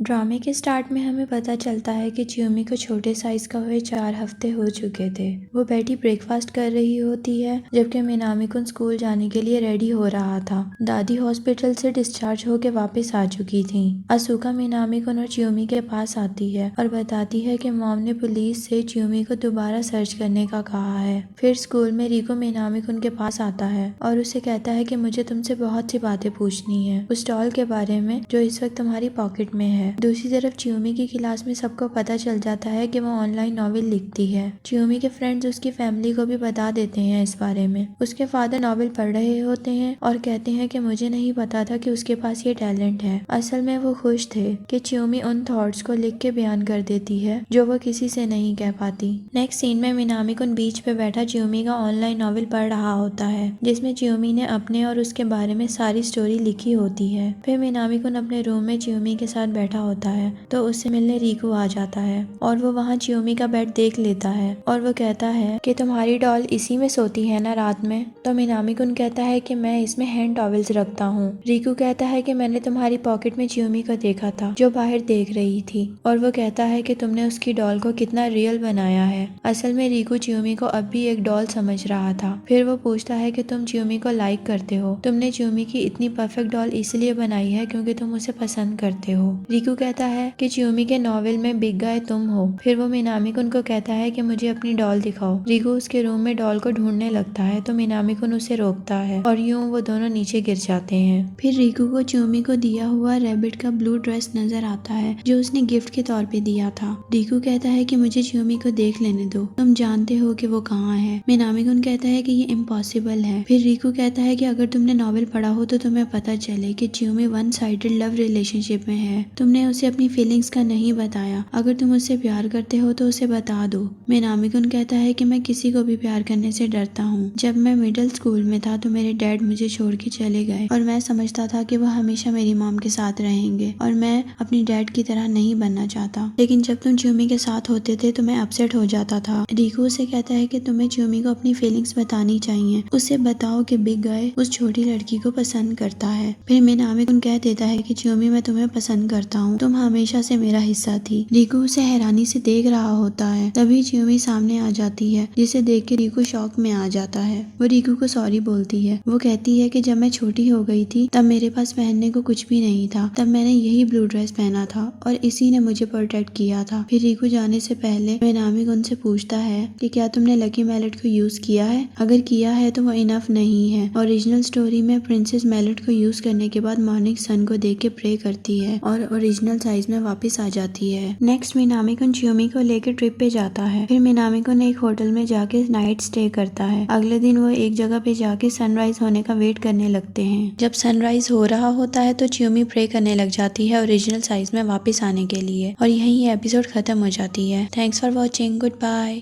ड्रामे के स्टार्ट में हमें पता चलता है कि चियोमी को छोटे साइज का हुए 4 हफ्ते हो चुके थे। वो बैठी ब्रेकफास्ट कर रही होती है जबकि मिनामी-कुन स्कूल जाने के लिए रेडी हो रहा था। दादी हॉस्पिटल से डिस्चार्ज होकर वापस आ चुकी थी। असुका मिनामी-कुन और चियोमी के पास आती है और बताती है कि मॉम ने पुलिस से चियोमी को दोबारा सर्च करने का कहा है। फिर स्कूल में रिको मिनामी-कुन के पास आता है और उसे कहता है कि मुझे तुमसे बहुत सी बातें पूछनी है, उस डॉल के बारे में जो इस वक्त तुम्हारी पॉकेट में है। दूसरी तरफ चियोमी की क्लास में सबको पता चल जाता है कि वो ऑनलाइन नॉवेल लिखती है। चियोमी के फ्रेंड्स उसकी फैमिली को भी बता देते हैं इस बारे में। उसके फादर नॉवेल पढ़ रहे होते हैं और कहते हैं कि मुझे नहीं पता था कि उसके पास ये टैलेंट है। असल में वो खुश थे कि चियोमी उन थॉट्स को लिख के बयान कर देती है जो वो किसी से नहीं कह पाती। नेक्स्ट सीन में मिनामी-कुन बीच पे बैठा चियोमी का ऑनलाइन नॉवेल पढ़ रहा होता है जिसमें चियोमी ने अपने और उसके बारे में सारी स्टोरी लिखी होती है। फिर मिनामी-कुन अपने रूम में चियोमी के साथ बैठा होता है तो उससे मिलने रिको आ जाता है और वो वहाँ चियोमी का बेड देख लेता है और वो कहता है कि तुम्हारी डॉल इसी में सोती है ना रात में। तो मिनामी-कुन कहता है कि मैं इसमें हैंड टॉवेल्स रखता हूँ। रिको कहता है कि मैंने तुम्हारी पॉकेट में चियोमी को देखा था जो बाहर देख रही थी और वो कहता है कि तुमने उसकी डॉल को कितना रियल बनाया है। असल में रिको चियोमी को अब भी एक डॉल समझ रहा था। फिर वो पूछता है कि तुम चियोमी को लाइक करते हो, तुमने चियोमी की इतनी परफेक्ट डॉल इसलिए बनाई है क्योंकि तुम उसे पसंद करते हो। रिको कहता है कि चियोमी के नॉवेल में बिग गाय तुम हो। फिर वो मिनामी-कुन को कहता है कि मुझे अपनी डॉल दिखाओ। रिको उसके रूम में डॉल को ढूंढने लगता है तो मिनामी-कुन उसे रोकता है और यूं वो दोनों नीचे गिर जाते हैं। फिर रिको को चियोमी को दिया हुआ रैबिट का ब्लू ड्रेस नजर आता है जो उसने गिफ्ट के तौर पे दिया था। रिको कहता है कि मुझे चियोमी को देख लेने दो, तुम जानते हो कि वो कहाँ है। मिनामी-कुन कहता है कि ये इम्पॉसिबल है। फिर रिको कहता है कि अगर तुमने नॉवेल पढ़ा हो तो तुम्हें पता चले कि चियोमी वन साइडेड लव रिलेशनशिप में है। तुमने उसे अपनी फीलिंग्स का नहीं बताया। अगर तुम उससे प्यार करते हो तो उसे बता दो। मिनामी-कुन कहता है कि मैं किसी को भी प्यार करने से डरता हूँ। जब मैं मिडिल स्कूल में था तो मेरे डैड मुझे छोड़ के चले गए और मैं समझता था कि वो हमेशा मेरी मॉम के साथ रहेंगे और मैं अपनी डैड की तरह नहीं बनना चाहता। लेकिन जब तुम चियोमी के साथ होते थे तो मैं अपसेट हो जाता था। रिको उसे कहता है कि तुम्हें चियोमी को अपनी फीलिंग्स बतानी चाहिए। उसे बताओ कि बिग गाय उस छोटी लड़की को पसंद करता है। फिर मिनामी-कुन कह देता है कि चियोमी मैं तुम्हें पसंद करता हूँ, तुम हमेशा से मेरा हिस्सा थी। रिको उसे हैरानी से देख रहा होता है। तभी चियोमी सामने आ जाती है जिसे देख के रिको शॉक में आ जाता है। वो रिको को सॉरी बोलती है। वो कहती है कि जब मैं छोटी हो गई थी तब मेरे पास पहनने को कुछ भी नहीं था, तब मैंने यही ब्लू ड्रेस पहना था और इसी ने मुझे प्रोटेक्ट किया था। फिर रिको जाने से पहले मिनामी-कुन से पूछता है कि क्या तुमने लकी मैलेट को यूज किया है, अगर किया है तो वो इनफ नहीं है। ओरिजिनल स्टोरी में प्रिंसेस मैलेट को यूज करने के बाद मॉर्निंग सन को देख के प्रे करती है और ओरिजिनल साइज में वापस आ जाती है। नेक्स्ट मिनामी-कुन चियोमी को लेकर ट्रिप पे जाता है। फिर मिनामी-कुन एक होटल में जाके नाइट स्टे करता है। अगले दिन वो एक जगह पे जाके सनराइज होने का वेट करने लगते हैं। जब सनराइज हो रहा होता है तो चियोमी प्रे करने लग जाती है ओरिजिनल साइज में वापस आने के लिए और यहीं ये एपिसोड खत्म हो जाती है। Thanks for watching, good bye.